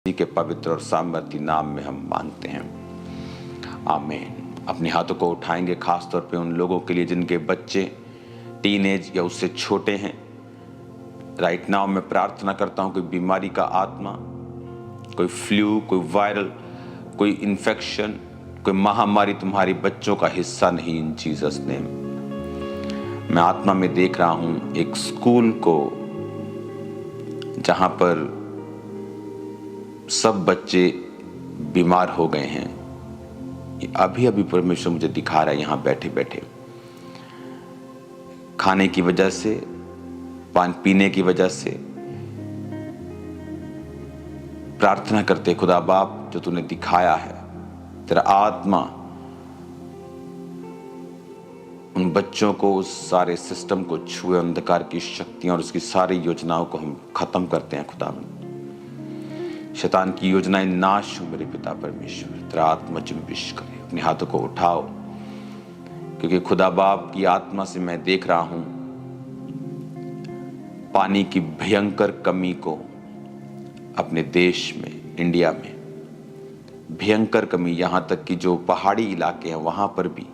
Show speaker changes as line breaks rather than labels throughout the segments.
के पवित्र और सामर्थी नाम में हम मांगते हैं, आमीन। अपने हाथों को उठाएंगे खास तौर पे उन लोगों के लिए जिनके बच्चे टीनेज या उससे छोटे हैं। राइट नाउ मैं प्रार्थना करता हूं, कोई बीमारी का आत्मा, कोई फ्लू, कोई वायरल, कोई इन्फेक्शन, कोई महामारी तुम्हारे बच्चों का हिस्सा नहीं, इन जीसस नेम। मैं आत्मा में देख रहा हूं एक स्कूल को जहां पर सब बच्चे बीमार हो गए हैं। अभी अभी परमेश्वर मुझे दिखा रहा है, यहां बैठे बैठे खाने की वजह से, पान पीने की वजह से। प्रार्थना करते खुदा बाप, जो तूने दिखाया है, तेरा आत्मा उन बच्चों को, उस सारे सिस्टम को छुए, अंधकार की शक्तियां और उसकी सारी योजनाओं को हम खत्म करते हैं खुदा। शैतान की योजनाएं नाश हो मेरे पिता परमेश्वर, तेरा आत्मा जुम्बिश करे। अपने हाथों को उठाओ, क्योंकि खुदा बाप की आत्मा से मैं देख रहा हूं पानी की भयंकर कमी को अपने देश में, इंडिया में भयंकर कमी। यहां तक कि जो पहाड़ी इलाके हैं वहां पर भी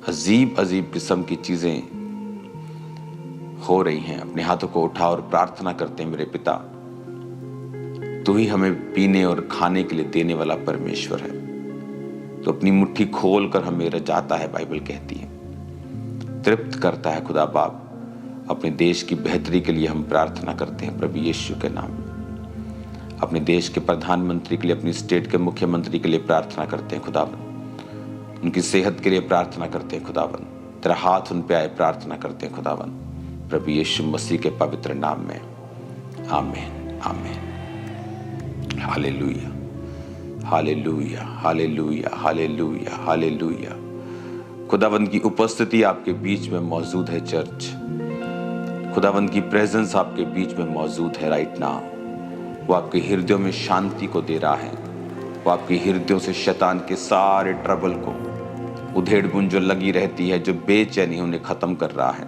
अजीब अजीब किस्म की चीजें हो रही हैं। अपने हाथों को उठाओ और प्रार्थना करते हैं, मेरे पिता तू ही हमें पीने और खाने के लिए देने वाला परमेश्वर है। तो अपनी मुट्ठी खोल कर हमें रजाता है, बाइबल कहती है, तृप्त करता है खुदा बाप। अपने देश की बेहतरी के लिए हम प्रार्थना करते हैं प्रभु यीशु के नाम में। अपने देश के प्रधानमंत्री के लिए, अपनी स्टेट के मुख्यमंत्री के लिए प्रार्थना करते हैं खुदावन। उनकी सेहत के लिए प्रार्थना करते हैं खुदावन। तेरा हाथ उन पे आए, प्रार्थना करते हैं खुदावन प्रभु यीशु मसीह के पवित्र नाम में, आमीन आमीन। Hallelujah hallelujah hallelujah hallelujah hallelujah. खुदावंद की उपस्थिति आपके बीच में मौजूद है चर्च। खुदावंद की प्रेजेंस आपके बीच में मौजूद है राइट नाउ। वो आपके हृदयों में शांति को दे रहा है। वो आपके हृदयों से शैतान के सारे ट्रबल को, उधेड़ बुन जो लगी रहती है, जो बेचैनी, उन्हें खत्म कर रहा है।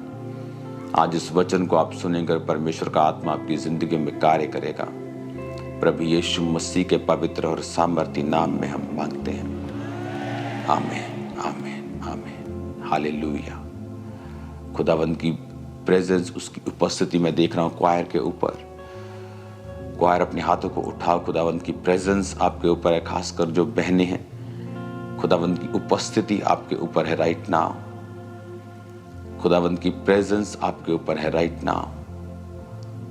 आज इस वचन को आप सुनेंगे, परमेश्वर का आत्मा आपकी जिंदगी में कार्य करेगा। प्रभु यीशु मसीह के पवित्र और सामर्थी नाम में हम मांगते हैं, आमीन आमीन आमीन। हालेलुया। खुदावंद की प्रेजेंस, उसकी उपस्थिति में देख रहा हूं क्वायर के ऊपर। क्वायर अपने हाथों को उठाओ, खुदावंद की प्रेजेंस आपके ऊपर है, खासकर जो बहनें हैं, खुदावंद की उपस्थिति आपके ऊपर है राइट नाउ। खुदावंद की प्रेजेंस आपके ऊपर है right now.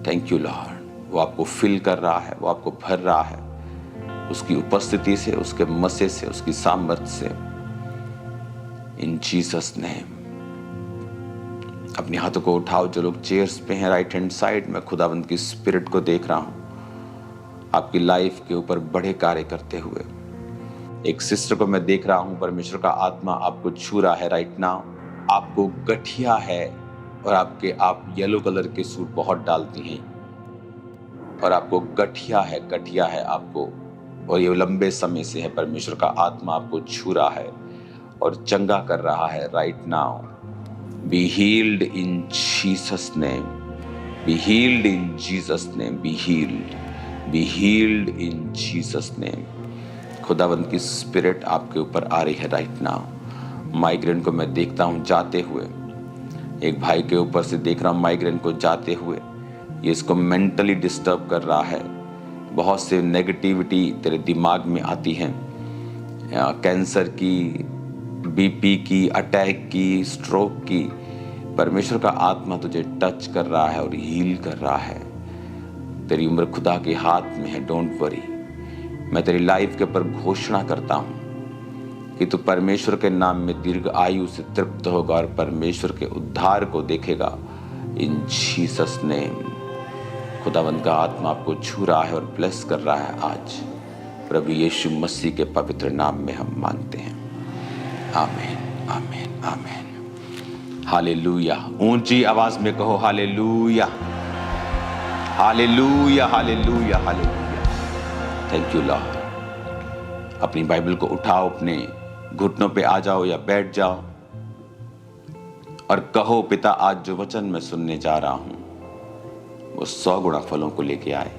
Thank you Lord. वो आपको फिल कर रहा है, वो आपको भर रहा है उसकी उपस्थिति से, उसके मसे से, उसकी सामर्थ से, इन जीसस नेम। अपने हाथों को उठाओ, जो लोग चेयर्स पे हैं राइट हैंड साइड में, खुदावंद की स्पिरिट को देख रहा हूं आपकी लाइफ के ऊपर बड़े कार्य करते हुए। एक सिस्टर को मैं देख रहा हूं, परमेश्वर का आत्मा आपको छू रहा है राइट नाउ। आपको गठिया है और आप येलो कलर के सूट बहुत डालती हैं और आपको गठिया है आपको, और ये लंबे समय से है। परमेश्वर का आत्मा आपको छू रहा है और चंगा कर रहा है right now. Be healed in Jesus name, B healed in Jesus name, B healed in Jesus name. खुदावंद की स्पिरिट आपके ऊपर आ रही है राइट नाउ। माइग्रेन को मैं देखता हूं जाते हुए, एक भाई के ऊपर से देख रहा हूं माइग्रेन को जाते हुए। ये इसको मेंटली डिस्टर्ब कर रहा है। बहुत से नेगेटिविटी तेरे दिमाग में आती है, कैंसर की, बीपी की, अटैक की, स्ट्रोक की। परमेश्वर का आत्मा तुझे टच कर रहा है और हील कर रहा है। तेरी उम्र खुदा के हाथ में है, डोंट वरी। मैं तेरी लाइफ के ऊपर घोषणा करता हूं कि तू परमेश्वर के नाम में दीर्घ आयु से तृप्त होगा और परमेश्वर के उद्धार को देखेगा इन जीसस नेम। खुदावंद का आत्मा आपको छू रहा है और ब्लेस कर रहा है आज। प्रभु यीशु मसीह के पवित्र नाम में हम मांगते हैं, आमीन आमीन आमीन। हालेलुया। ऊंची आवाज में कहो hallelujah hallelujah hallelujah hallelujah. Thank you Lord. अपनी बाइबल को उठाओ, अपने घुटनों पे आ जाओ या बैठ जाओ और कहो, पिता आज जो वचन मैं सुनने जा रहा हूं वो 100 गुणा फलों को लेके आए।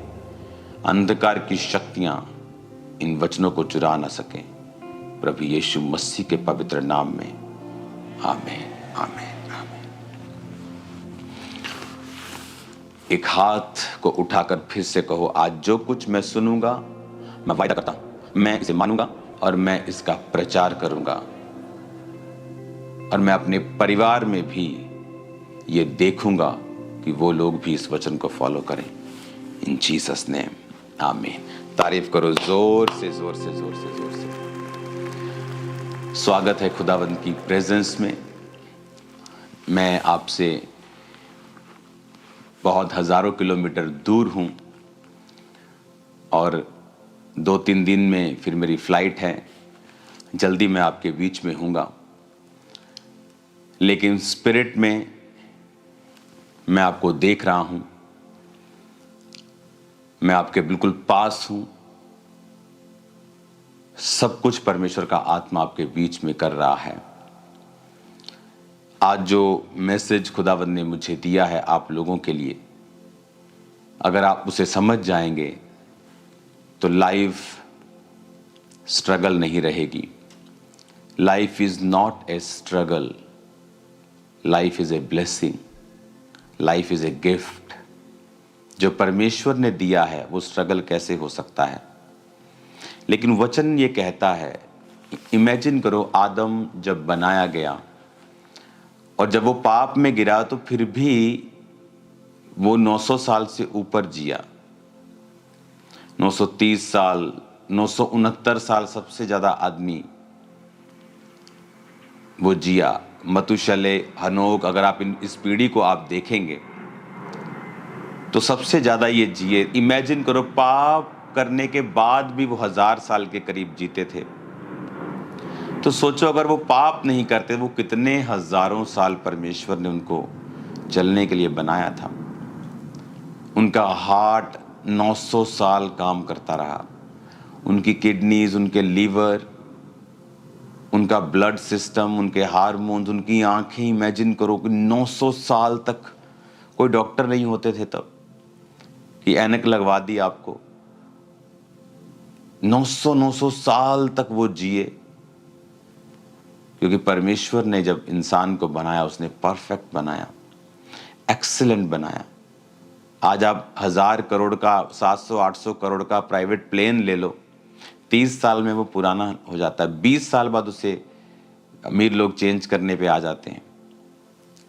अंधकार की शक्तियां इन वचनों को चुरा ना सकें। प्रभु यीशु मसीह के पवित्र नाम में आमीन, आमीन, आमीन। एक हाथ को उठाकर फिर से कहो, आज जो कुछ मैं सुनूंगा, मैं वायदा करता हूं, मैं इसे मानूंगा और मैं इसका प्रचार करूंगा, और मैं अपने परिवार में भी ये देखूंगा कि वो लोग भी इस वचन को फॉलो करें। इन जीसस नेम, आमीन। तारीफ करो जोर से, जोर से, जोर से, जोर से। स्वागत है खुदावंद की प्रेजेंस में। मैं आपसे बहुत हजारों किलोमीटर दूर हूं और 2-3 दिन में फिर मेरी फ्लाइट है। जल्दी मैं आपके बीच में हूंगा, लेकिन स्पिरिट में मैं आपको देख रहा हूं, मैं आपके बिल्कुल पास हूं। सब कुछ परमेश्वर का आत्मा आपके बीच में कर रहा है। आज जो मैसेज खुदावंद ने मुझे दिया है आप लोगों के लिए, अगर आप उसे समझ जाएंगे तो लाइफ स्ट्रगल नहीं रहेगी। Life is not a struggle, life is a blessing, life is a gift. जो परमेश्वर ने दिया है वो स्ट्रगल कैसे हो सकता है? लेकिन वचन ये कहता है, इमेजिन करो आदम जब बनाया गया और जब वो पाप में गिरा तो फिर भी वो 900 साल से ऊपर जिया। 930 साल, 969 साल सबसे ज्यादा आदमी वो जिया। मतुशले, हनोक, अगर आप इस पीढ़ी को आप देखेंगे तो सबसे ज्यादा ये जिए। इमेजिन करो पाप करने के बाद भी वो 1000 साल के करीब जीते थे। तो सोचो अगर वो पाप नहीं करते, वो कितने हजारों साल परमेश्वर ने उनको चलने के लिए बनाया था। उनका हार्ट 900 साल काम करता रहा, उनकी किडनीज, उनके लीवर, उनका ब्लड सिस्टम, उनके हार्मोन्स, उनकी आंखें। इमेजिन करो कि 900 साल तक कोई डॉक्टर नहीं होते थे तब कि ऐनक लगवा दी आपको। 900 साल तक वो जिए, क्योंकि परमेश्वर ने जब इंसान को बनाया उसने परफेक्ट बनाया, एक्सीलेंट बनाया। आज आप 1000 करोड़ का, 700-800 करोड़ का प्राइवेट प्लेन ले लो, 30 साल में वो पुराना हो जाता है। 20 साल बाद उसे अमीर लोग चेंज करने पे आ जाते हैं।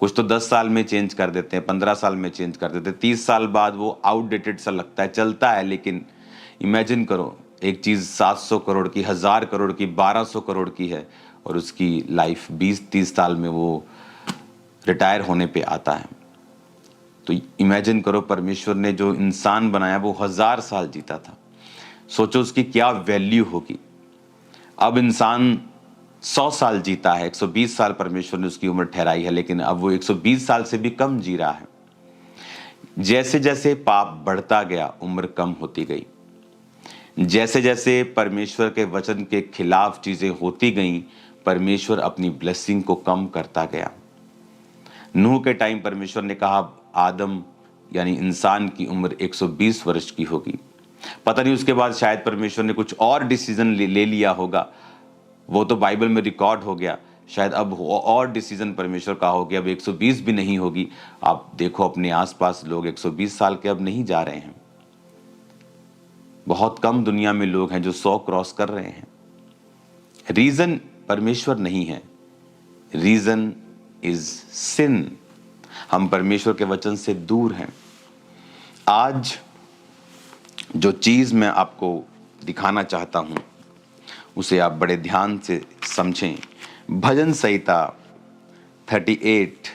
कुछ तो 10 साल में चेंज कर देते हैं, 15 साल में चेंज कर देते हैं। 30 साल बाद वो आउटडेटेड सा लगता है, चलता है, लेकिन इमेजिन करो एक चीज 700 करोड़ की, 1000 करोड़ की, 1200 करोड़ की है और उसकी लाइफ 20-30 साल में वो रिटायर होने पे आता है। तो इमेजिन करो परमेश्वर ने जो इंसान बनाया वो 1000 साल जीता था। सोचो उसकी क्या वैल्यू होगी। अब इंसान 100 साल जीता है, 120 साल परमेश्वर ने उसकी उम्र ठहराई है, लेकिन अब वो 120 साल से भी कम जी रहा है। जैसे जैसे पाप बढ़ता गया उम्र कम होती गई, जैसे जैसे परमेश्वर के वचन के खिलाफ चीजें होती गईं, परमेश्वर अपनी ब्लेसिंग को कम करता गया। नूह के टाइम परमेश्वर ने कहा आदम यानी इंसान की उम्र 120 वर्ष की होगी। पता नहीं उसके बाद शायद परमेश्वर ने कुछ और डिसीजन ले लिया होगा, वो तो बाइबल में रिकॉर्ड हो गया। शायद अब और डिसीजन परमेश्वर का हो गया, अब 120 भी नहीं होगी। आप देखो अपने आसपास लोग 120 साल के अब नहीं जा रहे हैं। बहुत कम दुनिया में लोग हैं जो 100 क्रॉस कर रहे हैं। रीजन परमेश्वर नहीं है, रीजन इज सिन। हम परमेश्वर के वचन से दूर हैं। आज जो चीज मैं आपको दिखाना चाहता हूं उसे आप बड़े ध्यान से समझें। भजन संहिता 38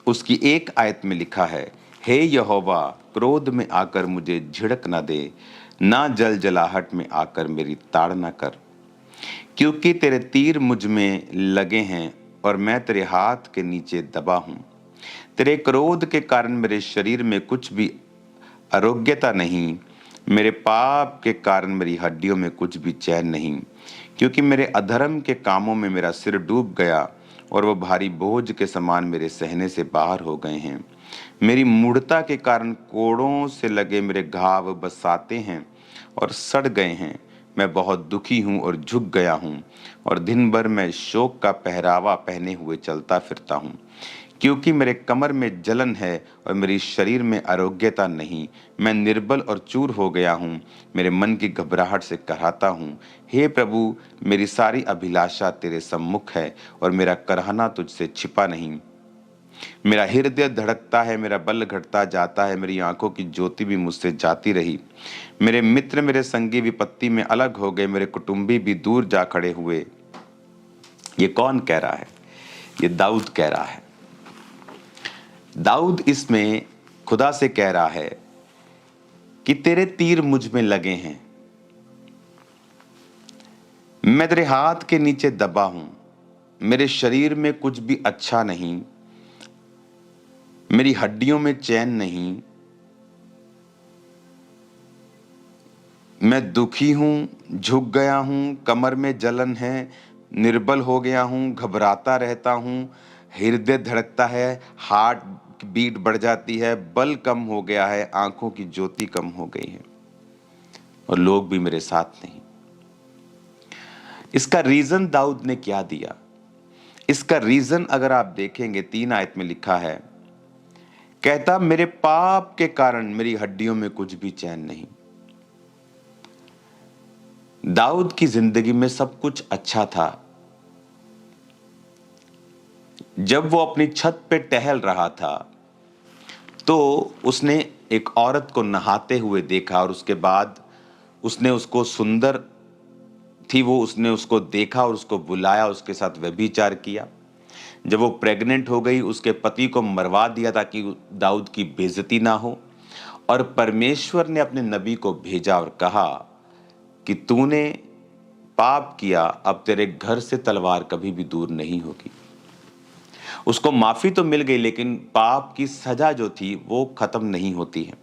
उसकी एक आयत में लिखा है, हे यहोवा क्रोध में आकर मुझे झिड़क ना दे, ना जल जलाहट में आकर मेरी ताड़ ना कर, क्योंकि तेरे तीर मुझ में लगे हैं और मैं तेरे हाथ के नीचे दबा हूं। तेरे क्रोध के कारण मेरे शरीर में कुछ भी आरोग्यता नहीं, मेरे पाप के कारण मेरी हड्डियों में कुछ भी चैन नहीं, क्योंकि मेरे अधर्म के कामों में मेरा सिर डूब गया और वो भारी बोझ के समान मेरे सहने से बाहर हो गए हैं। मेरी मूढ़ता के कारण कोड़ों से लगे मेरे घाव बसाते हैं और सड़ गए हैं। मैं बहुत दुखी हूँ और झुक गया हूँ, और दिन भर मैं शोक का पहरावा पहने हुए चलता फिरता हूँ, क्योंकि मेरे कमर में जलन है और मेरी शरीर में आरोग्यता नहीं। मैं निर्बल और चूर हो गया हूँ, मेरे मन की घबराहट से कराहता हूँ। हे प्रभु, मेरी सारी अभिलाषा तेरे सम्मुख है और मेरा करहना तुझसे छिपा नहीं। मेरा हृदय धड़कता है, मेरा बल घटता जाता है, मेरी आंखों की ज्योति भी मुझसे जाती रही। मेरे मित्र मेरे संगी विपत्ति में अलग हो गए, मेरे कुटुंबी भी दूर जा खड़े हुए। ये कौन कह रहा है? ये दाऊद कह रहा है। दाऊद इसमें खुदा से कह रहा है कि तेरे तीर मुझ में लगे हैं, मैं तेरे हाथ के नीचे दबा हूं, मेरे शरीर में कुछ भी अच्छा नहीं, मेरी हड्डियों में चैन नहीं, मैं दुखी हूं, झुक गया हूं, कमर में जलन है, निर्बल हो गया हूं, घबराता रहता हूं, हृदय धड़कता है, हार्ट बीट बढ़ जाती है, बल कम हो गया है, आंखों की ज्योति कम हो गई है और लोग भी मेरे साथ नहीं। इसका रीजन दाऊद ने क्या दिया? इसका रीजन अगर आप देखेंगे 3 आयत में लिखा है, कहता मेरे पाप के कारण मेरी हड्डियों में कुछ भी चैन नहीं। दाऊद की जिंदगी में सब कुछ अच्छा था। जब वो अपनी छत पे टहल रहा था तो उसने एक औरत को नहाते हुए देखा और उसके बाद उसने उसको सुंदर थी वो, उसने उसको देखा और उसको बुलाया, उसके साथ व्यभिचार किया। जब वो प्रेग्नेंट हो गई, उसके पति को मरवा दिया ताकि दाऊद की बेइज्जती ना हो, और परमेश्वर ने अपने नबी को भेजा और कहा कि तूने पाप किया, अब तेरे घर से तलवार कभी भी दूर नहीं होगी। उसको माफी तो मिल गई, लेकिन पाप की सजा जो थी वो खत्म नहीं होती है।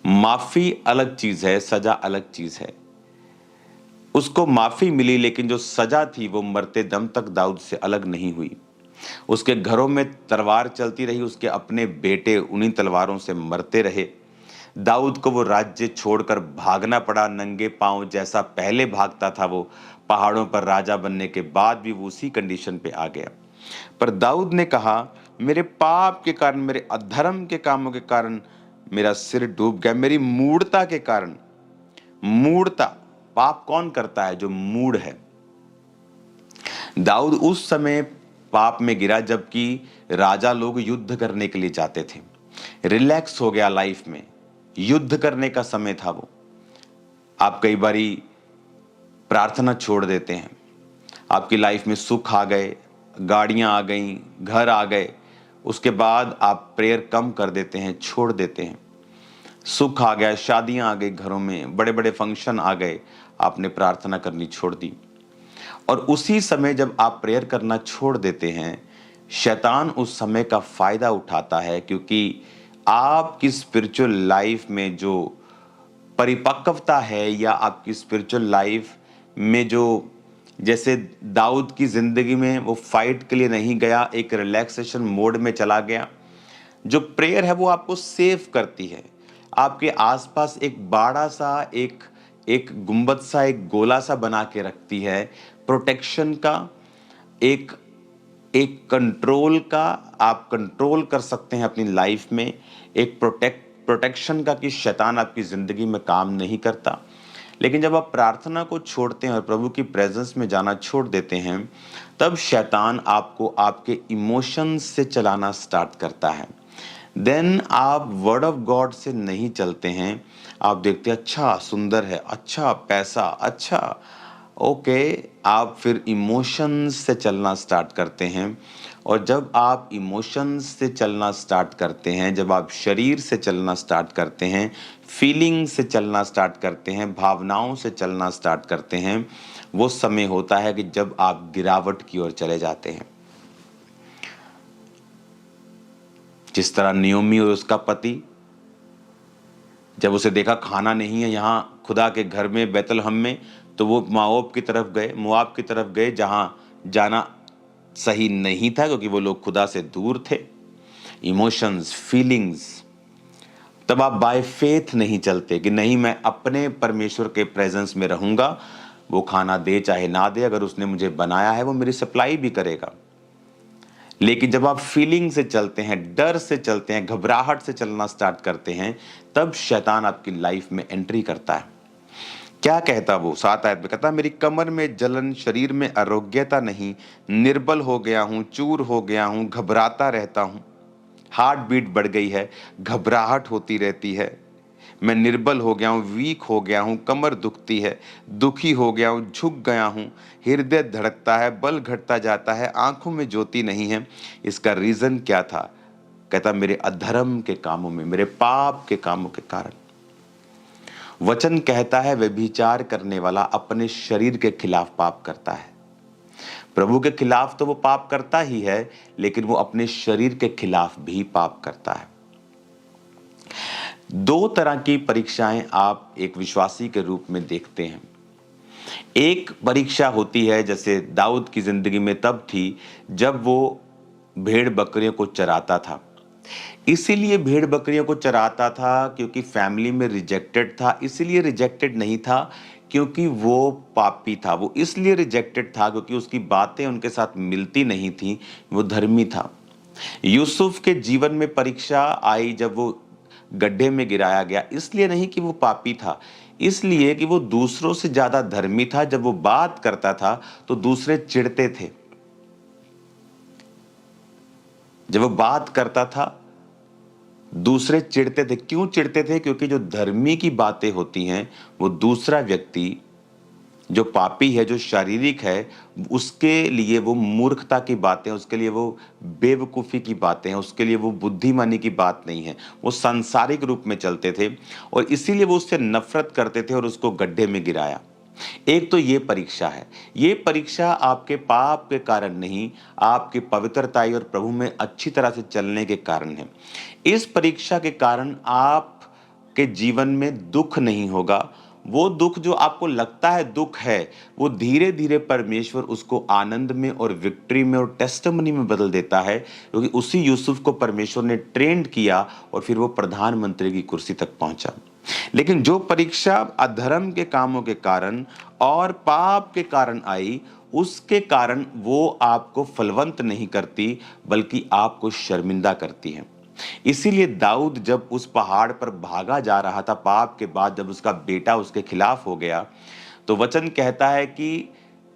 माफी अलग चीज है, सजा अलग चीज है। उसको माफी मिली, लेकिन जो सजा थी वो मरते दम तक दाऊद से अलग नहीं हुई। उसके घरों में तलवार चलती रही, उसके अपने बेटे उन्हीं तलवारों से मरते रहे। दाऊद को वो राज्य छोड़कर भागना पड़ा नंगे पांव, जैसा पहले भागता था वो पहाड़ों पर राजा बनने के बाद भी वो उसी कंडीशन पे आ गया। पर दाऊद ने कहा मेरे पाप के कारण, मेरे अधर्म के कामों के कारण मेरा सिर डूब गया, मेरी मूढ़ता के कारण। मूढ़ता, पाप कौन करता है? जो मूढ़ है। दाऊद उस समय पाप में गिरा जबकि राजा लोग युद्ध करने के लिए जाते थे। रिलैक्स हो गया लाइफ में, युद्ध करने का समय था वो। आप कई बारी प्रार्थना छोड़ देते हैं, आपकी लाइफ में सुख आ गए, गाड़ियां आ गई, घर आ गए, उसके बाद आप प्रेयर कम कर देते हैं, छोड़ देते हैं। सुख आ गया, शादियां आ गई, घरों में बड़े बड़े फंक्शन आ गए, आपने प्रार्थना करनी छोड़ दी। और उसी समय जब आप प्रेयर करना छोड़ देते हैं, शैतान उस समय का फायदा उठाता है, क्योंकि आपकी स्पिरिचुअल लाइफ में जो परिपक्वता है या आपकी स्पिरिचुअल लाइफ में जो, जैसे दाऊद की जिंदगी में वो फाइट के लिए नहीं गया, एक रिलैक्सेशन मोड में चला गया। जो प्रेयर है वो आपको सेव करती है, आपके आसपास एक बाड़ा सा, एक एक गुंबद सा, एक गोला सा बना के रखती है, प्रोटेक्शन का, एक एक कंट्रोल का। आप कंट्रोल कर सकते हैं अपनी लाइफ में, एक प्रोटेक्शन का, कि शैतान आपकी जिंदगी में काम नहीं करता। लेकिन जब आप प्रार्थना को छोड़ते हैं और प्रभु की प्रेजेंस में जाना छोड़ देते हैं, तब शैतान आपको आपके इमोशंस से चलाना स्टार्ट करता है। देन आप वर्ड ऑफ गॉड से नहीं चलते हैं। आप देखते हैं अच्छा सुंदर है, अच्छा पैसा, अच्छा ओके, आप फिर इमोशंस से चलना स्टार्ट करते हैं। और जब आप इमोशंस से चलना स्टार्ट करते हैं, जब आप शरीर से चलना स्टार्ट करते हैं, फीलिंग से चलना स्टार्ट करते हैं, भावनाओं से चलना स्टार्ट करते हैं, वो समय होता है कि जब आप गिरावट की ओर चले जाते हैं। जिस तरह नियोमी और उसका पति, जब उसे देखा खाना नहीं है यहाँ खुदा के घर में बैतलहम में, तो वो मोआब की तरफ गए जहाँ जाना सही नहीं था, क्योंकि वो लोग खुदा से दूर थे। इमोशंस, फीलिंग्स, तब आप बाय फेथ नहीं चलते कि नहीं मैं अपने परमेश्वर के प्रेजेंस में रहूंगा, वो खाना दे चाहे ना दे, अगर उसने मुझे बनाया है वो मेरी सप्लाई भी करेगा। लेकिन जब आप फीलिंग से चलते हैं, डर से चलते हैं, घबराहट से चलना स्टार्ट करते हैं, तब शैतान आपकी लाइफ में एंट्री करता है। क्या कहता वो 7 आयत में, कहता मेरी कमर में जलन, शरीर में आरोग्यता नहीं, निर्बल हो गया हूं, चूर हो गया हूं, घबराता रहता हूं, हार्ट बीट बढ़ गई है, घबराहट होती रहती है, मैं निर्बल हो गया हूँ, वीक हो गया हूँ, कमर दुखती है, दुखी हो गया हूँ, झुक गया हूँ, हृदय धड़कता है, बल घटता जाता है, आंखों में ज्योति नहीं है। इसका रीजन क्या था? कहता मेरे अधर्म के कामों में, मेरे पाप के कामों के कारण। वचन कहता है व्यभिचार करने वाला अपने शरीर के खिलाफ पाप करता है। प्रभु के खिलाफ तो वो पाप करता ही है, लेकिन वो अपने शरीर के खिलाफ भी पाप करता है। 2 तरह की परीक्षाएं आप एक विश्वासी के रूप में देखते हैं। एक परीक्षा होती है जैसे दाऊद की जिंदगी में तब थी जब वो भेड़ बकरियों को चराता था। इसीलिए भेड़ बकरियों को चराता था क्योंकि फैमिली में रिजेक्टेड था, इसीलिए रिजेक्टेड नहीं था क्योंकि वो पापी था, वो इसलिए रिजेक्टेड था क्योंकि उसकी बातें उनके साथ मिलती नहीं थी, वो धर्मी था। यूसुफ के जीवन में परीक्षा आई जब वो गड्ढे में गिराया गया, इसलिए नहीं कि वो पापी था, इसलिए कि वो दूसरों से ज्यादा धर्मी था। जब वो बात करता था तो दूसरे चिढ़ते थे। जब वो बात करता था दूसरे चिढ़ते थे। क्यों चिढ़ते थे? क्योंकि जो धर्मी की बातें होती हैं वो दूसरा व्यक्ति जो पापी है, जो शारीरिक है, उसके लिए वो मूर्खता की बातें, उसके लिए वो बेवकूफ़ी की बातें हैं, उसके लिए वो बुद्धिमानी की बात नहीं है। वो सांसारिक रूप में चलते थे और इसीलिए वो उससे नफरत करते थे और उसको गड्ढे में गिराया। एक तो ये परीक्षा है। ये परीक्षा आपके पाप के कारण नहीं, आपकी पवित्रताई और प्रभु में अच्छी तरह से चलने के कारण है। इस परीक्षा के कारण आपके जीवन में दुख नहीं होगा। वो दुख जो आपको लगता है दुख है, वो धीरे धीरे परमेश्वर उसको आनंद में और विक्ट्री में और टेस्टिमनी में बदल देता है, क्योंकि उसी यूसुफ को परमेश्वर ने ट्रेंड किया और फिर वो प्रधानमंत्री की कुर्सी तक पहुंचा। लेकिन जो परीक्षा अधर्म के कामों के कारण और पाप के कारण आई, उसके कारण वो आपको फलवंत नहीं करती बल्कि आपको शर्मिंदा करती है। इसीलिए दाऊद जब उस पहाड़ पर भागा जा रहा था पाप के बाद, जब उसका बेटा उसके खिलाफ हो गया, तो वचन कहता है कि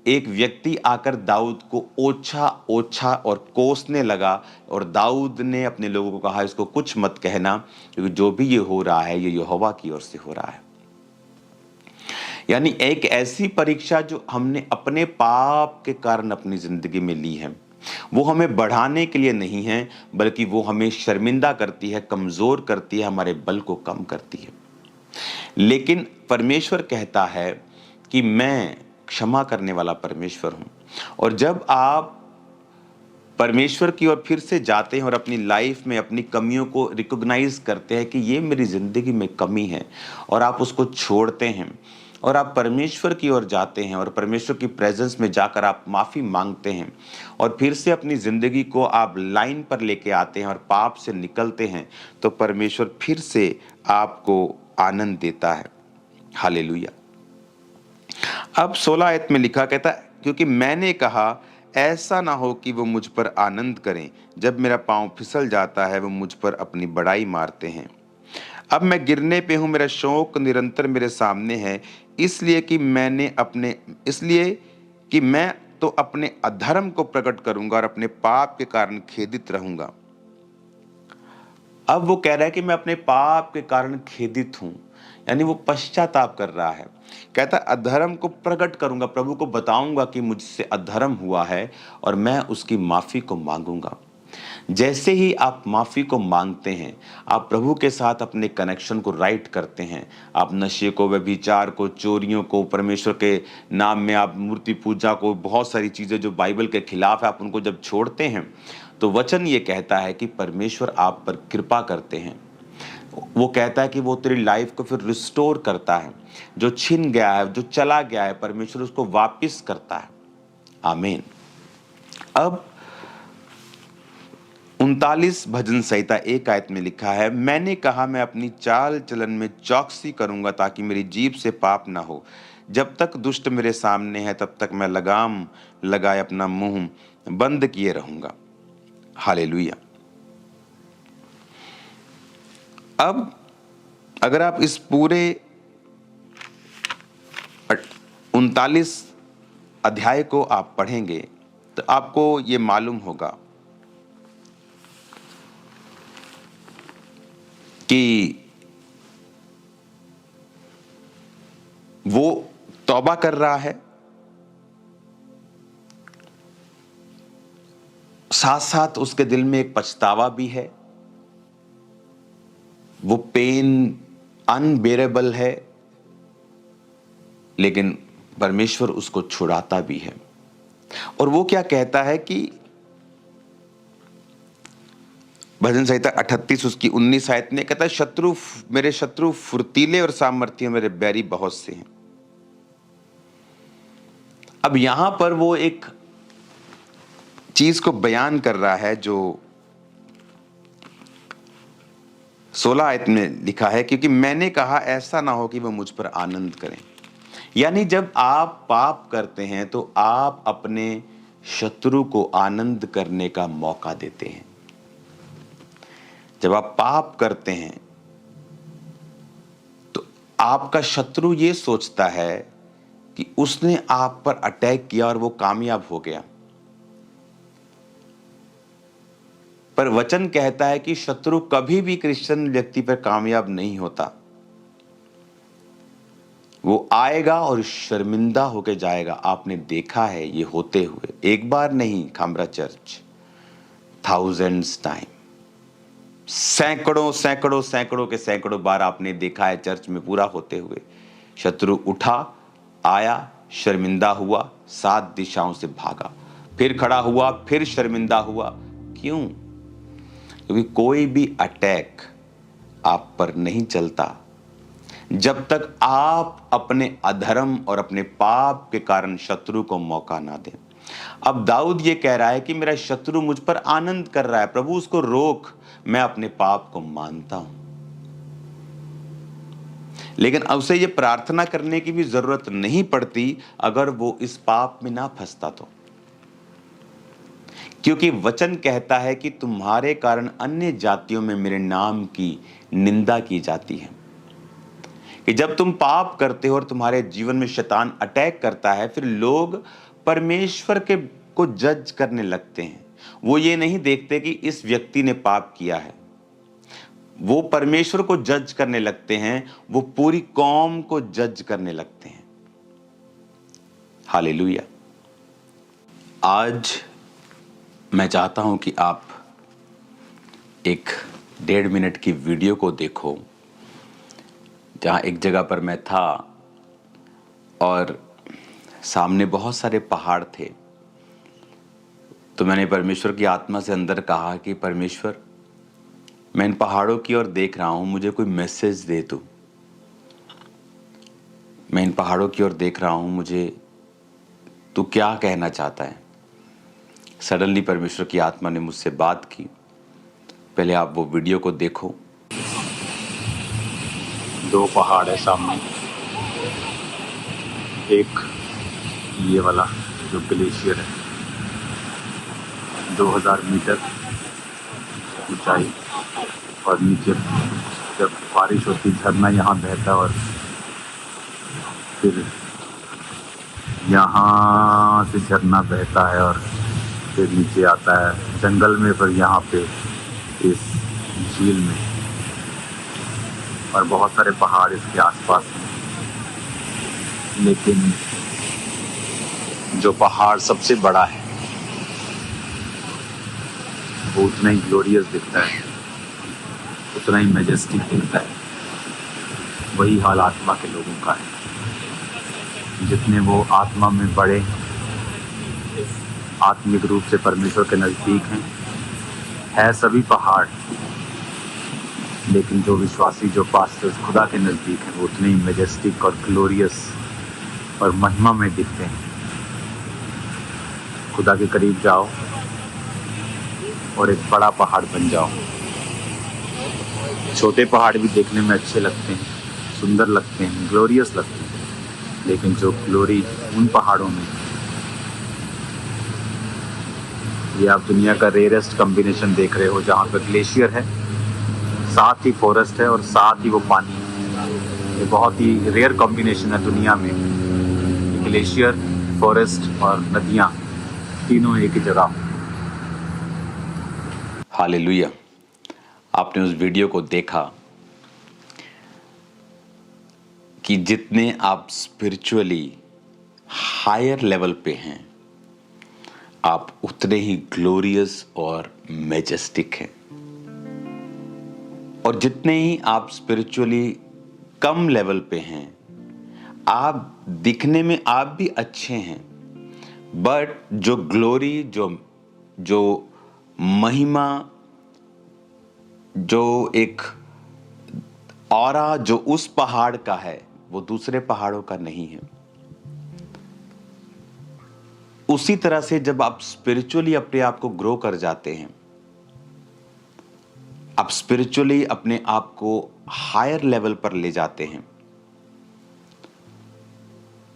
एक व्यक्ति आकर दाऊद को ओछा ओछा और कोसने लगा और दाऊद ने अपने लोगों को कहा इसको कुछ मत कहना, क्योंकि जो भी ये हो रहा है ये यहोवा की ओर से हो रहा है। यानी एक ऐसी परीक्षा जो हमने अपने पाप के कारण अपनी जिंदगी में ली है, वो हमें बढ़ाने के लिए नहीं है, बल्कि वो हमें शर्मिंदा करती है, कमजोर करती है, हमारे बल को कम करती है। लेकिन परमेश्वर कहता है कि मैं क्षमा करने वाला परमेश्वर हूं। और जब आप परमेश्वर की ओर फिर से जाते हैं और अपनी लाइफ में अपनी कमियों को रिकॉग्नाइज करते हैं कि ये मेरी जिंदगी में कमी है, और आप उसको छोड़ते हैं और आप परमेश्वर की ओर जाते हैं और परमेश्वर की प्रेजेंस में जाकर आप माफ़ी मांगते हैं और फिर से अपनी ज़िंदगी को आप लाइन पर लेके आते हैं और पाप से निकलते हैं, तो परमेश्वर फिर से आपको आनंद देता है। हालेलुया। अब 16 आयत में लिखा, कहता क्योंकि मैंने कहा ऐसा ना हो कि वो मुझ पर आनंद करें, जब मेरा पाँव फिसल जाता है वो मुझ पर अपनी बड़ाई मारते हैं। अब मैं गिरने पे हूँ, मेरा शौक निरंतर मेरे सामने है, इसलिए कि मैं तो अपने अधर्म को प्रकट करूंगा और अपने पाप के कारण खेदित रहूंगा। अब वो कह रहा है कि मैं अपने पाप के कारण खेदित हूं, यानी वो पश्चाताप कर रहा है। कहता अधर्म को प्रकट करूंगा, प्रभु को बताऊंगा कि मुझसे अधर्म हुआ है और मैं उसकी माफी को मांगूंगा। जैसे ही आप माफ़ी को मांगते हैं, आप प्रभु के साथ अपने कनेक्शन को राइट करते हैं। आप नशे को, व्यभिचार को, चोरियों को, परमेश्वर के नाम में आप मूर्ति पूजा को, बहुत सारी चीज़ें जो बाइबल के खिलाफ है, आप उनको जब छोड़ते हैं तो वचन ये कहता है कि परमेश्वर आप पर कृपा करते हैं। वो कहता है कि वो तेरी लाइफ को फिर रिस्टोर करता है। जो छिन गया है, जो चला गया है, परमेश्वर उसको वापिस करता है। आमीन। अब 39 भजन संहिता 1 आयत में लिखा है, मैंने कहा मैं अपनी चाल चलन में चौकसी करूंगा ताकि मेरी जीभ से पाप ना हो। जब तक दुष्ट मेरे सामने है तब तक मैं लगाम लगाए अपना मुंह बंद किए रहूंगा। हालेलुया। अब अगर आप इस पूरे 39 अध्याय को आप पढ़ेंगे तो आपको ये मालूम होगा कि वो तौबा कर रहा है, साथ साथ उसके दिल में एक पछतावा भी है। वो पेन अनबेरेबल है, लेकिन परमेश्वर उसको छुड़ाता भी है। और वो क्या कहता है कि भजन संहिता 38 उसकी 19 आयत में कहता है, मेरे शत्रु फुर्तीले और सामर्थी, मेरे बैरी बहुत से हैं। अब यहां पर वो एक चीज को बयान कर रहा है जो 16 आयत में लिखा है, क्योंकि मैंने कहा ऐसा ना हो कि वह मुझ पर आनंद करें। यानी जब आप पाप करते हैं तो आप अपने शत्रु को आनंद करने का मौका देते हैं। जब आप पाप करते हैं तो आपका शत्रु ये सोचता है कि उसने आप पर अटैक किया और वो कामयाब हो गया। पर वचन कहता है कि शत्रु कभी भी क्रिश्चियन व्यक्ति पर कामयाब नहीं होता। वो आएगा और शर्मिंदा होकर जाएगा। आपने देखा है ये होते हुए, एक बार नहीं खामरा चर्च, थाउजेंड्स टाइम, सैकड़ों सैकड़ों सैकड़ों के सैकड़ों बार आपने देखा है चर्च में पूरा होते हुए। शत्रु उठा, आया, शर्मिंदा हुआ, 7 दिशाओं से भागा, फिर खड़ा हुआ, फिर शर्मिंदा हुआ। क्यों? क्योंकि कोई भी अटैक आप पर नहीं चलता जब तक आप अपने अधर्म और अपने पाप के कारण शत्रु को मौका ना दें। अब दाऊद ये कह रहा है कि मेरा शत्रु मुझ पर आनंद कर रहा है, प्रभु उसको रोक, मैं अपने पाप को मानता हूं। लेकिन उसे ये प्रार्थना करने की भी जरूरत नहीं पड़ती अगर वो इस पाप में ना फंसता तो, क्योंकि वचन कहता है कि तुम्हारे कारण अन्य जातियों में मेरे नाम की निंदा की जाती है। कि जब तुम पाप करते हो और तुम्हारे जीवन में शैतान अटैक करता है, फिर लोग परमेश्वर को जज करने लगते हैं। वो ये नहीं देखते कि इस व्यक्ति ने पाप किया है, वो परमेश्वर को जज करने लगते हैं, वो पूरी कौम को जज करने लगते हैं। हालेलुया। आज मैं चाहता हूं कि आप एक 1.5 मिनट की वीडियो को देखो, जहां एक जगह पर मैं था और सामने बहुत सारे पहाड़ थे। तो मैंने परमेश्वर की आत्मा से अंदर कहा कि परमेश्वर, मैं इन पहाड़ों की ओर देख रहा हूं, मुझे कोई मैसेज दे तू। मैं इन पहाड़ों की ओर देख रहा हूं, मुझे तू क्या कहना चाहता है। सडनली परमेश्वर की आत्मा ने मुझसे बात की। पहले आप वो वीडियो को देखो।
2 पहाड़ है सामने, एक ये वाला जो ग्लेशियर है, 2000 मीटर ऊंचाई, और नीचे जब बारिश होती झरना यहाँ बहता और फिर यहाँ से झरना बहता है और फिर नीचे आता है जंगल में, पर यहाँ पे इस झील में, और बहुत सारे पहाड़ इसके आसपास हैं। लेकिन जो पहाड़ सबसे बड़ा है वो उतना ही ग्लोरियस दिखता है, उतना ही मैजेस्टिक दिखता है। वही हाल आत्मा के लोगों का है। जितने वो आत्मा में बड़े, आत्मिक रूप से परमेश्वर के नज़दीक है सभी पहाड़, लेकिन जो विश्वासी, जो पास्टर्स खुदा के नज़दीक हैं, वो उतने ही मैजेस्टिक और ग्लोरियस और महिमा में दिखते हैं। खुदा के करीब जाओ और एक बड़ा पहाड़ बन जाऊं। छोटे पहाड़ भी देखने में अच्छे लगते हैं, सुंदर लगते हैं, ग्लोरियस लगते हैं, लेकिन जो ग्लोरी उन पहाड़ों में, ये आप दुनिया का रेयरेस्ट कॉम्बिनेशन देख रहे हो, जहाँ पे ग्लेशियर है, साथ ही फॉरेस्ट है और साथ ही वो पानी है। ये बहुत ही रेयर कॉम्बिनेशन है दुनिया में, ग्लेशियर, फॉरेस्ट और नदियाँ तीनों एक ही जगह।
हालेलुया। आपने उस वीडियो को देखा कि जितने आप स्पिरिचुअली हायर लेवल पे हैं, आप उतने ही ग्लोरियस और मैजेस्टिक हैं। और जितने ही आप स्पिरिचुअली कम लेवल पे हैं, आप दिखने में आप भी अच्छे हैं, बट जो ग्लोरी, जो महिमा, जो एक ऑरा जो उस पहाड़ का है, वो दूसरे पहाड़ों का नहीं है। उसी तरह से जब आप स्पिरिचुअली अपने आप को ग्रो कर जाते हैं, आप स्पिरिचुअली अपने आप को हायर लेवल पर ले जाते हैं,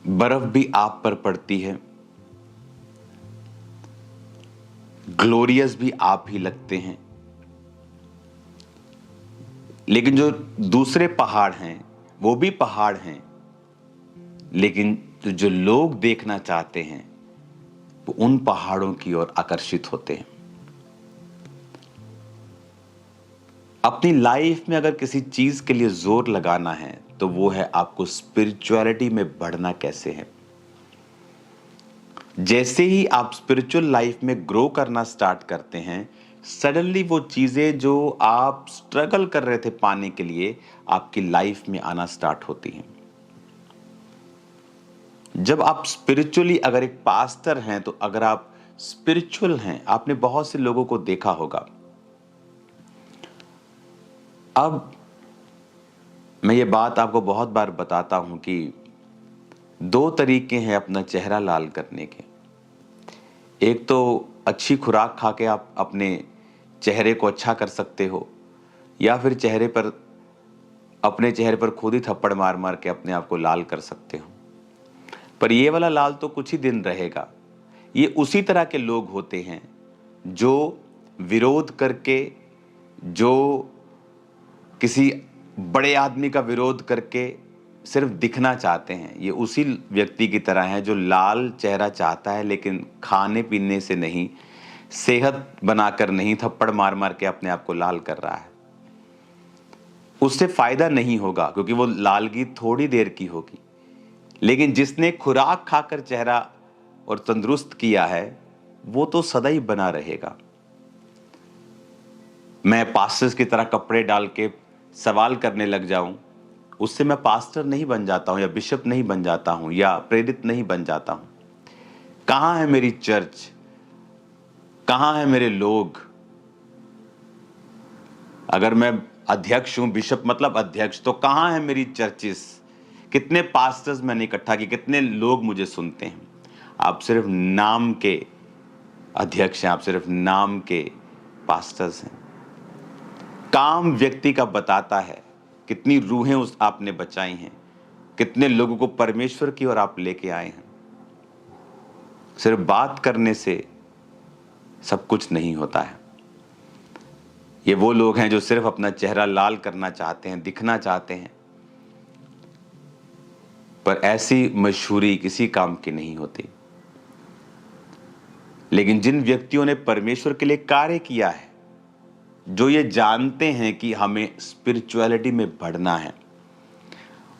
बर्फ भी आप पर पड़ती है, ग्लोरियस भी आप ही लगते हैं। लेकिन जो दूसरे पहाड़ हैं वो भी पहाड़ हैं, लेकिन जो लोग देखना चाहते हैं वो उन पहाड़ों की ओर आकर्षित होते हैं। अपनी लाइफ में अगर किसी चीज के लिए जोर लगाना है तो वो है आपको स्पिरिचुअलिटी में बढ़ना कैसे है। जैसे ही आप स्पिरिचुअल लाइफ में ग्रो करना स्टार्ट करते हैं, सडनली वो चीजें जो आप स्ट्रगल कर रहे थे पाने के लिए, आपकी लाइफ में आना स्टार्ट होती हैं। जब आप स्पिरिचुअली अगर एक पास्टर हैं, तो अगर आप स्पिरिचुअल हैं, आपने बहुत से लोगों को देखा होगा। अब मैं ये बात आपको बहुत बार बताता हूं कि 2 तरीके हैं अपना चेहरा लाल करने के। एक तो अच्छी खुराक खा के आप अपने चेहरे को अच्छा कर सकते हो, या फिर अपने चेहरे पर खुद ही थप्पड़ मार मार के अपने आप को लाल कर सकते हो। पर ये वाला लाल तो कुछ ही दिन रहेगा। ये उसी तरह के लोग होते हैं जो विरोध करके, जो किसी बड़े आदमी का विरोध करके सिर्फ दिखना चाहते हैं। ये उसी व्यक्ति की तरह है जो लाल चेहरा चाहता है, लेकिन खाने पीने से नहीं, सेहत बनाकर नहीं, थप्पड़ मार मार के अपने आप को लाल कर रहा है। उससे फायदा नहीं होगा, क्योंकि वो लालगी थोड़ी देर की होगी। लेकिन जिसने खुराक खाकर चेहरा और तंदुरुस्त किया है, वो तो सदा ही बना रहेगा। मैं पास्टर्स की तरह कपड़े डाल के सवाल करने लग जाऊं, उससे मैं पास्टर नहीं बन जाता हूं, या बिशप नहीं बन जाता हूं, या प्रेरित नहीं बन जाता हूं। कहां है मेरी चर्च? कहां है मेरे लोग? अगर मैं अध्यक्ष हूं, बिशप मतलब अध्यक्ष, तो कहां है मेरी चर्चिस? कितने पास्टर्स मैंने इकट्ठा किए, कितने लोग मुझे सुनते हैं? आप सिर्फ नाम के अध्यक्ष हैं, आप सिर्फ नाम के पास्टर्स हैं। काम व्यक्ति का बताता है कितनी रूहें उस आपने बचाई हैं, कितने लोगों को परमेश्वर की ओर आप लेके आए हैं। सिर्फ बात करने से सब कुछ नहीं होता है। ये वो लोग हैं जो सिर्फ अपना चेहरा लाल करना चाहते हैं, दिखना चाहते हैं, पर ऐसी मशहूरी किसी काम की नहीं होती। लेकिन जिन व्यक्तियों ने परमेश्वर के लिए कार्य किया है, जो ये जानते हैं कि हमें स्पिरिचुअलिटी में बढ़ना है,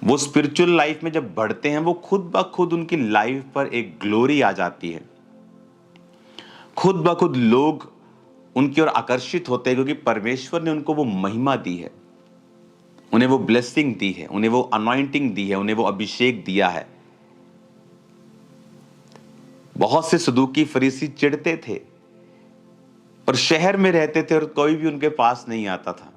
वो स्पिरिचुअल लाइफ में जब बढ़ते हैं, वो खुद ब खुद उनकी लाइफ पर एक ग्लोरी आ जाती है। खुद ब खुद लोग उनकी ओर आकर्षित होते हैं, क्योंकि परमेश्वर ने उनको वो महिमा दी है, उन्हें वो ब्लेसिंग दी है, उन्हें वो अनॉइंटिंग दी है, उन्हें वो अभिषेक दिया है। बहुत से सदूकी फरीसी चिढ़ते थे और शहर में रहते थे और कोई भी उनके पास नहीं आता था।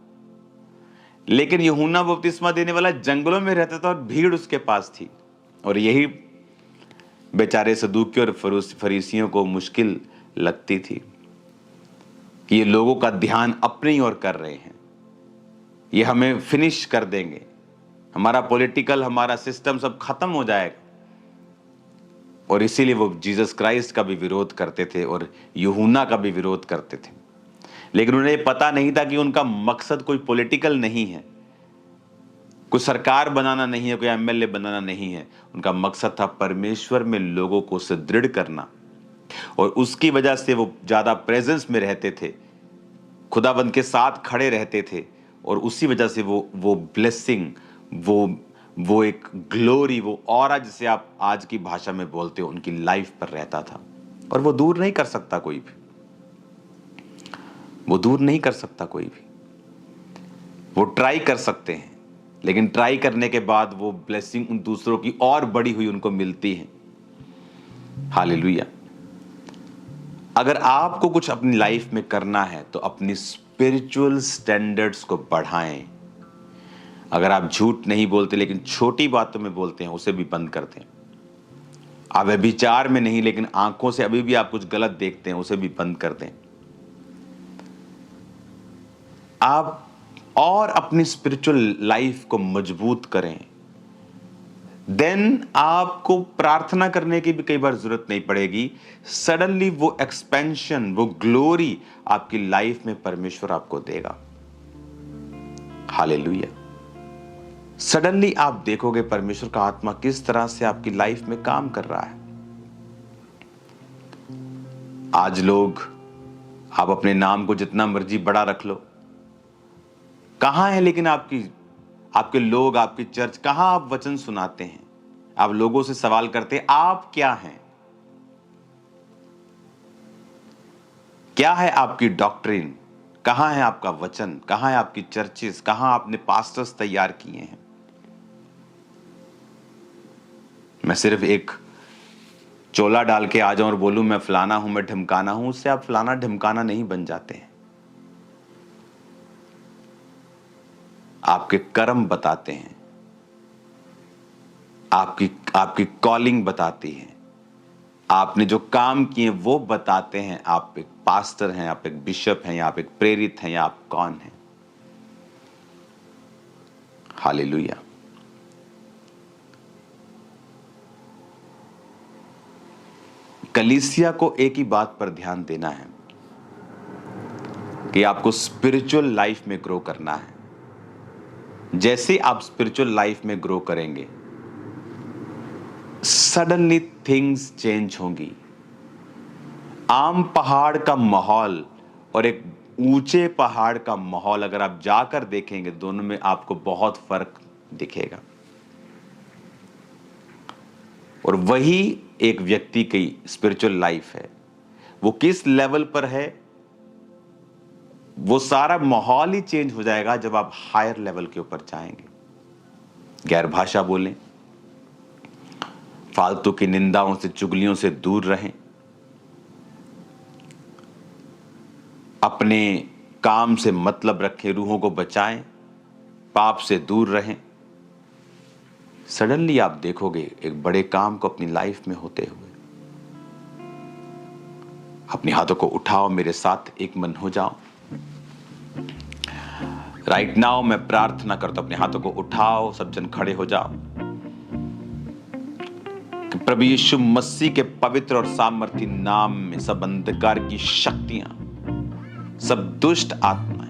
लेकिन यूहन्ना बपतिस्मा देने वाला जंगलों में रहता था और भीड़ उसके पास थी, और यही बेचारे सदूकी और फरीसियों को मुश्किल लगती थी। कि ये लोगों का ध्यान अपनी ओर कर रहे हैं, ये हमें फिनिश कर देंगे, हमारा पॉलिटिकल, हमारा सिस्टम सब खत्म हो जाएगा। और इसीलिए वो जीसस क्राइस्ट का भी विरोध करते थे और यूहन्ना का भी विरोध करते थे। लेकिन उन्हें पता नहीं था कि उनका मकसद कोई पॉलिटिकल नहीं है, कोई सरकार बनाना नहीं है, कोई एमएलए बनाना नहीं है। उनका मकसद था परमेश्वर में लोगों को सुदृढ़ करना, और उसकी वजह से वो ज्यादा प्रेजेंस में रहते थे, खुदाबंद के साथ खड़े रहते थे, और उसी वजह से वो ब्लेसिंग, वो एक ग्लोरी, वो ऑरा जिसे आप आज की भाषा में बोलते हो, उनकी लाइफ पर रहता था। और वो दूर नहीं कर सकता कोई भी, वो दूर नहीं कर सकता कोई भी। वो ट्राई कर सकते हैं, लेकिन ट्राई करने के बाद वो ब्लेसिंग उन दूसरों की और बड़ी हुई उनको मिलती है। हालेलुया। अगर आपको कुछ अपनी लाइफ में करना है तो अपनी स्पिरिचुअल स्टैंडर्ड्स को बढ़ाएं। अगर आप झूठ नहीं बोलते लेकिन छोटी बातों में बोलते हैं, उसे भी बंद कर दें। आप व्यभिचार में नहीं, लेकिन आंखों से अभी भी आप कुछ गलत देखते हैं, उसे भी बंद कर दें। आप और अपनी स्पिरिचुअल लाइफ को मजबूत करें। देन आपको प्रार्थना करने की भी कई बार जरूरत नहीं पड़ेगी। सडनली वो एक्सपेंशन, वो ग्लोरी आपकी लाइफ में परमेश्वर आपको देगा। हालेलुया। सडनली आप देखोगे परमेश्वर का आत्मा किस तरह से आपकी लाइफ में काम कर रहा है। आज लोग, आप अपने नाम को जितना मर्जी बड़ा रख लो, कहां है लेकिन आपके लोग, आपकी चर्च, कहां आप वचन सुनाते हैं? आप लोगों से सवाल करते हैं, आप क्या हैं? क्या है आपकी डॉक्ट्रिन? कहां है आपका वचन? कहां है आपकी चर्चेस? कहां आपने पास्टर्स तैयार किए हैं? मैं सिर्फ एक चोला डाल के आ जाऊं और बोलूं मैं फलाना हूं, मैं ढिमकाना हूं, उससे आप फलाना ढिमकाना नहीं बन जाते हैं। आपके कर्म बताते हैं, आपकी कॉलिंग बताती है, आपने जो काम किए वो बताते हैं। आप एक पास्टर हैं, आप एक बिशप हैं, या आप एक प्रेरित हैं, या आप कौन हैं। हालेलुया। कलीसिया को एक ही बात पर ध्यान देना है कि आपको स्पिरिचुअल लाइफ में ग्रो करना है। जैसे आप स्पिरिचुअल लाइफ में ग्रो करेंगे, सडनली थिंग्स चेंज होंगी। आम पहाड़ का माहौल और एक ऊंचे पहाड़ का माहौल अगर आप जाकर देखेंगे, दोनों में आपको बहुत फर्क दिखेगा। और वही एक व्यक्ति की स्पिरिचुअल लाइफ है। वो किस लेवल पर है, वो सारा माहौल ही चेंज हो जाएगा जब आप हायर लेवल के ऊपर जाएंगे। गैर भाषा बोलें, फालतू की निंदाओं से, चुगलियों से दूर रहें, अपने काम से मतलब रखें, रूहों को बचाएं, पाप से दूर रहें। सडनली आप देखोगे एक बड़े काम को अपनी लाइफ में होते हुए। अपने हाथों को उठाओ, मेरे साथ एक मन हो जाओ। राइट नाउ मैं प्रार्थना करता हूं, अपने हाथों को उठाओ, सब जन खड़े हो जाओ। कि प्रभु यीशु मसीह के पवित्र और सामर्थी नाम में सब अंधकार की शक्तियां, सब दुष्ट आत्माएं,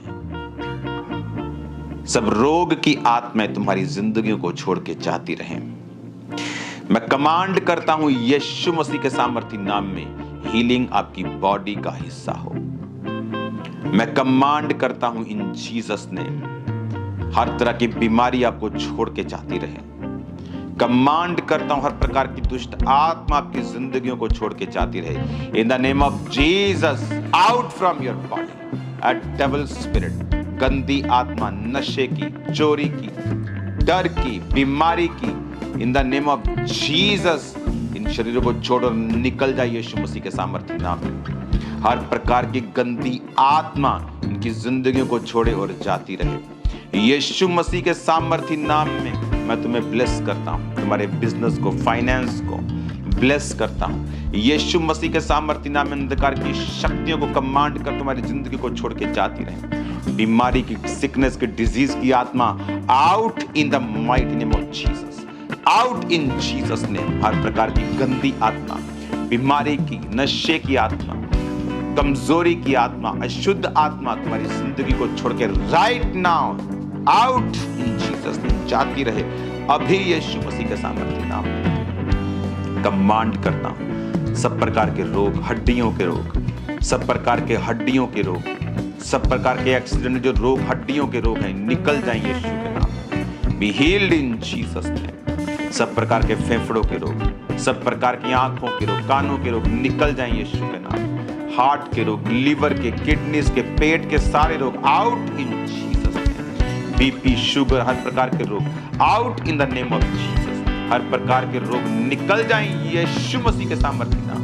सब रोग की आत्माएं तुम्हारी जिंदगियों को छोड़ के जाती रहें। मैं कमांड करता हूं यीशु मसीह के सामर्थी नाम में, हीलिंग आपकी बॉडी का हिस्सा हो। मैं कमांड करता हूं इन जीसस ने, हर तरह की बीमारी आपको छोड़ के जाती रहे। कमांड करता हूं हर प्रकार की दुष्ट आत्मा आपकी जिंदगियों को छोड़ के जाती रहे। इन the name of Jesus, out from your body a devil spirit. गंदी आत्मा, नशे की, चोरी की, डर की, बीमारी की, इन the name of Jesus in शरीरों को छोड़ो, निकल जाए यीशु मसीह के सामर्थ्य नाम में। हर प्रकार की गंदी आत्मा इनकी जिंदगियों को छोड़े और जाती रहे। यीशु मसीह के सामर्थ्य नाम में मैं तुम्हें ब्लेस करता हूं। तुम्हारे बिजनेस को, फाइनेंस को, ब्लेस करता हूँ। यीशु मसीह के सामर्थ्य नाम में अंधकार की शक्तियों को कमांड कर तुम्हारी जिंदगी को छोड़ के जाती रहे। बीमारी की, सिकनेस की, डिजीज की आत्मा out in the mighty name of Jesus, out in Jesus name. हर प्रकार की गंदी आत्मा, बीमारी की, नशे की आत्मा, कमजोरी की आत्मा, अशुद्ध आत्मा तुम्हारी जिंदगी को छोड़ के right now out in Jesus name जाती रहे। अभी यीशु मसीह के सामर्थ्य नाम कमांड करता हूं। सब प्रकार के रोग, हड्डियों के रोग, सब प्रकार के हड्डियों के रोग, सब प्रकार के एक्सीडेंट जो रोग, हड्डियों के रोग हैं, निकल जाएं यीशु के नाम। B healed in Jesus name. सब प्रकार के फेफड़ों के रोग, सब प्रकार की आंखों के रोग, कानों के रोग निकल जाएं यीशु के नाम। हार्ट के रोग, लीवर के, किडनीज के, पेट के सारे रोग out in Jesus name. BP, sugar, हर प्रकार के रोग out in the name of Jesus. हर प्रकार के रोग निकल जाएं यीशु मसीह के सामर्थ्य नाम।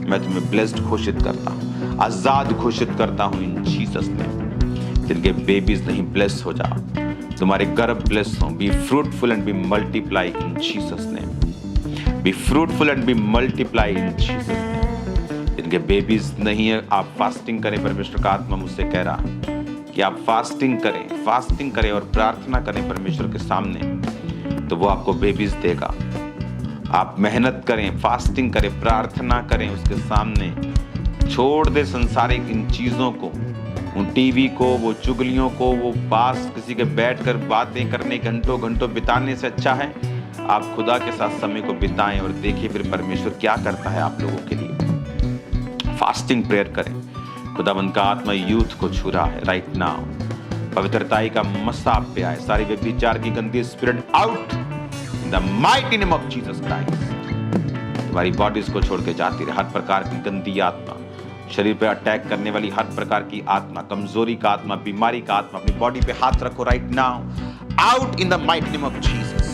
मैं तुम्हें ब्लेस्ड घोषित करता हूं, आजाद घोषित करता हूं इन जीसस नेम। जिनके बेबीज नहीं, ब्लेस हो जाओ, तुम्हारे गर्भ ब्लेस हो। Be fruitful and be multiply in Jesus name. Be fruitful and be multiply in Jesus name. जिनके बेबीज नहीं है, आप फास्टिंग करें। परमेश्वर का आत्मा मुझसे कह रहा कि आप फास्टिंग करें और प्रार्थना करें परमेश्वर के सामने, तो वो आपको बेबीज देगा। आप मेहनत करें, फास्टिंग करें, प्रार्थना करें उसके सामने। छोड़ दे संसारिक इन चीजों को, उन टीवी को, वो चुगलियों को, वो पास किसी के बैठकर बातें करने, घंटों घंटों बिताने से अच्छा है आप खुदा के साथ समय को बिताएं और देखिए फिर परमेश्वर क्या करता है आप लोगों के लिए। फास्टिंग प्रेयर करें। खुदावंद का आत्मा यूथ को छू रहा है राइट नाउ। पवित्रताई का मसा आप पे आए। सारी व्यभिचार की गंदी spirit out in the mighty name of Jesus Christ. तुम्हारी बॉडीज को छोड़ के जाती रहे। हर प्रकार की गंदी आत्मा, शरीर पे अटैक करने वाली हर प्रकार की आत्मा, कमजोरी का आत्मा, बीमारी का आत्मा, अपनी बॉडी पे हाथ रखो right now out in the mighty name of Jesus.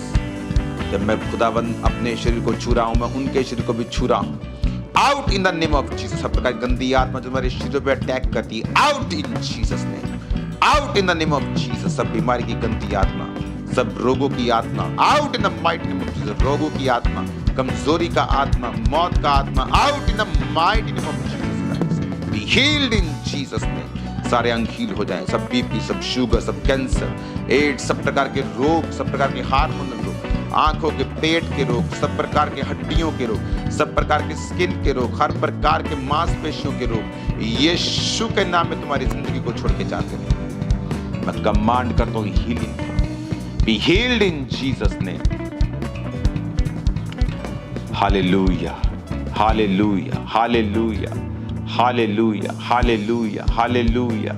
जब मैं खुदावंद अपने शरीर को छू रहा हूं, मैं उनके शरीर को भी छू रहा हूं out in the name of Jesus. सब प्रकार की गंदी आत्मा जो हमारे शरीर पे अटैक करती है out in Jesus name, out in the name of Jesus. सब बीमारी की गंदी आत्मा, सब रोगों की आत्मा out in the mighty name of Jesus. रोगों की आत्मा, कमजोरी का आत्मा, मौत का आत्मा out in the mighty name of Jesus. B healed in Jesus name. सारे अंग हील हो जाएं। सब बीपी, सब शुगर, सब कैंसर, एड्स, सब प्रकार के रोग, सब प्रकार के हार्मोनल रोग, आंखों के, पेट के रोग, सब प्रकार के हड्डियों के रोग, सब प्रकार के स्किन के रोग, हर प्रकार के मांसपेशियों के रोग यीशु के नाम में तुम्हारी जिंदगी को छोड़ के जाते हैं। मैं कमांड करता हूं healing. B healed in Jesus name. Hallelujah, hallelujah, hallelujah, hallelujah, hallelujah, hallelujah.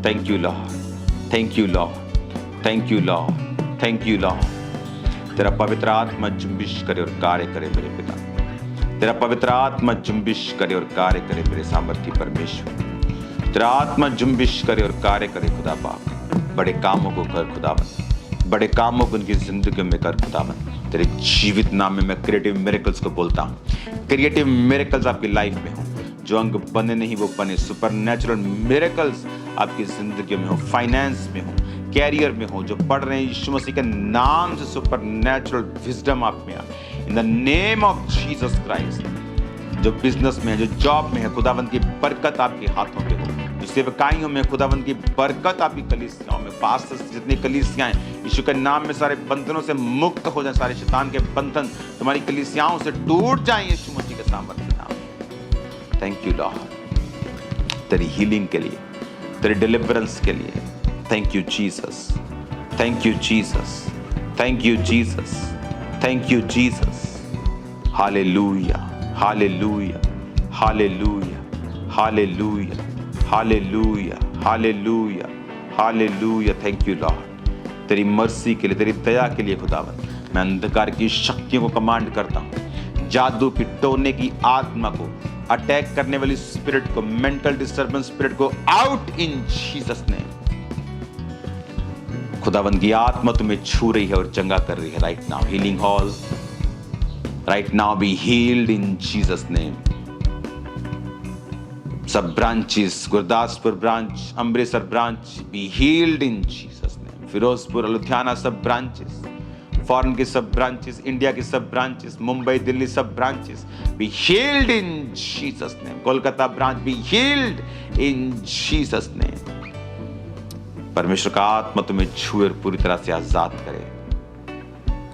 Thank you Lord, thank you Lord, thank you Lord, thank you Lord. तेरा पवित्र आत्मा जुम्बिश करे और कार्य करे मेरे पिता। तेरा पवित्र आत्मा जुम्बिश करे और कार्य करे मेरे सामर्थ्य परमेश्वर। तेरा आत्मा जुम्बिश करे और कार्य करे खुदा बाप। बड़े कामों को कर खुदावन, बड़े कामों को उनकी जिंदगी में कर खुदावन। तेरे जीवित नाम में मैं क्रिएटिव मिरेकल्स को बोलता हूँ। क्रिएटिव मिरेकल्स आपकी लाइफ में हो। जो अंग बने नहीं वो बने। सुपरनैचुरल मिरेकल्स आपकी जिंदगी में हो, फाइनेंस में हो, कैरियर में हो। जो पढ़ रहे हैं यीशु मसीह के नाम से सुपरनैचुरल विजडम आप में आए इन the name of Jesus Christ. जो बिजनेस में है, जो जॉब में है, खुदावंद की बरकत आपके हाथों पे हो। जो सेवकाइयों में खुदावंद की बरकत आपकी कलीसियाओं में, पास्टर्स जितनी कलीसियाएं यीशु के नाम में सारे बंधनों से मुक्त हो जाए। सारे शैतान के बंधन तुम्हारी कलीसियाओं से टूट जाएं यीशु मसीह के सामर्थ्य नाम। थैंक यू लॉर्ड तेरी हीलिंग के लिए, तेरी डिलीवरेंस के लिए। Thank you Jesus, thank you Jesus, thank you Jesus, thank you Jesus. Hallelujah, hallelujah, hallelujah, hallelujah, hallelujah, hallelujah, hallelujah. Thank you Lord तेरी मर्सी के लिए, तेरी दया के लिए खुदावन। मैं अंधकार की शक्तियों को कमांड करता हूँ। जादू की, टोने की आत्मा को, अटैक करने वाली स्पिरिट को, मेंटल डिस्टर्बेंस स्पिरिट को आउट इन जीसस नेम। खुदावंद की आत्मा तुम्हें छू रही है और चंगा कर रही है right now. Healing hall right now be healed in Jesus name. सब branches, Gurdaspur branch, Amritsar branch be healed in Jesus name. Firozpur, Ludhiana सब ब्रांचेस फॉरेन की सब ब्रांचेस, इंडिया की सब ब्रांचेस, मुंबई दिल्ली सब branches B healed in Jesus name. Kolkata branch be healed in Jesus name. परमेश्वर का आत्मा तुम्हें छुए और पूरी तरह से आजाद करे।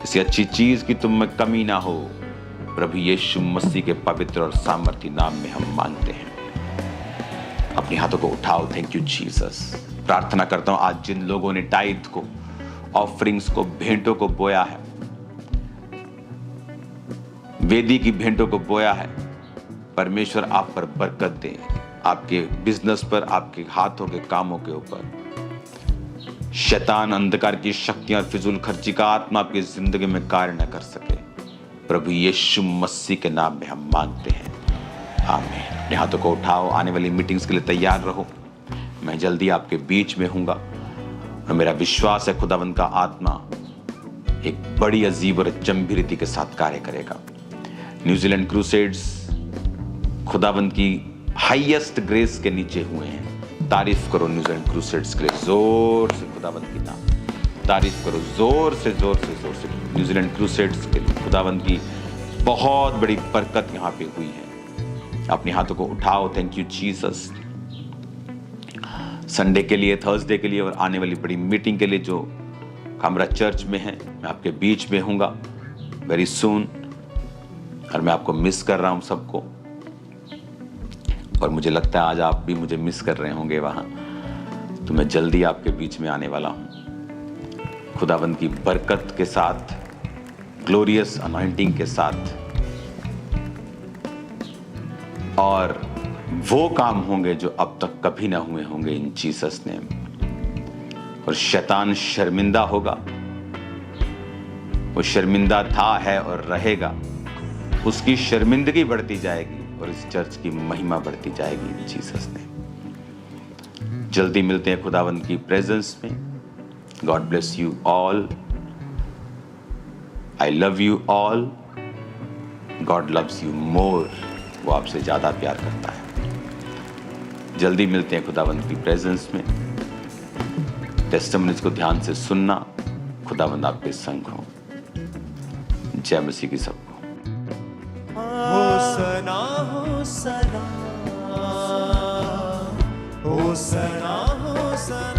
किसी अच्छी चीज की तुम में कमी ना हो। प्रभु यीशु मसीह के पवित्र और सामर्थी नाम में हम मांगते हैं। अपने हाथों को उठाओ। Thank you Jesus. प्रार्थना करता हूं आज जिन लोगों ने टाइट को, ऑफरिंग्स को, भेंटों को बोया है, वेदी की भेंटों को बोया है, परमेश्वर आप पर बरकत दे। आपके बिजनेस पर, आपके हाथों के कामों के ऊपर शैतान, अंधकार की शक्तियां और फिजूल खर्ची का आत्मा आपकी जिंदगी में कार्य न कर सके। प्रभु यीशु मसीह के नाम में हम मांगते हैं, आमीन। अपने हाथों को उठाओ। आने वाली मीटिंग्स के लिए तैयार रहो। मैं जल्दी आपके बीच में हूंगा और मेरा विश्वास है खुदावंद का आत्मा एक बड़ी अजीब और अचंभी रीति के साथ कार्य करेगा। न्यूजीलैंड क्रूसेड्स खुदावंद की हाईएस्ट ग्रेस के नीचे हुए हैं। तारीफ करो न्यूजीलैंड क्रूसेड्स के लिए जोर से। खुदावंद की नाम तारीफ करो जोर से, जोर से, जोर से। न्यूजीलैंड क्रूसेड्स के लिए खुदावंद की बहुत बड़ी बरकत यहाँ पे हुई है। अपने हाथों को उठाओ। Thank you Jesus. संडे के लिए, थर्सडे के लिए और आने वाली बड़ी मीटिंग के लिए जो हमारा चर्च में है, मैं आपके बीच में हूँगा वेरी सून। और मैं आपको मिस कर रहा हूँ सबको, और मुझे लगता है आज आप भी मुझे मिस कर रहे होंगे वहाँ। तो मैं जल्दी आपके बीच में आने वाला हूँ खुदावंद की बरकत के साथ, ग्लोरियस अनॉइंटिंग के साथ, और वो काम होंगे जो अब तक कभी ना हुए होंगे इन जीसस नेम। और शैतान शर्मिंदा होगा। वो शर्मिंदा था, है और रहेगा। उसकी शर्मिंदगी बढ़ती जाएगी और इस चर्च की महिमा बढ़ती जाएगी इन जीसस नेम। जल्दी मिलते हैं खुदावंद की प्रेजेंस में। God bless you all. I love you all. God loves you more. वो आपसे ज्यादा प्यार करता है। जल्दी मिलते हैं खुदावंद की प्रेजेंस में। टेस्टिमनीज को ध्यान से सुनना। खुदावंद आपके संग हो। जय मसीह की सबको।
होसना होसना होसना होसना।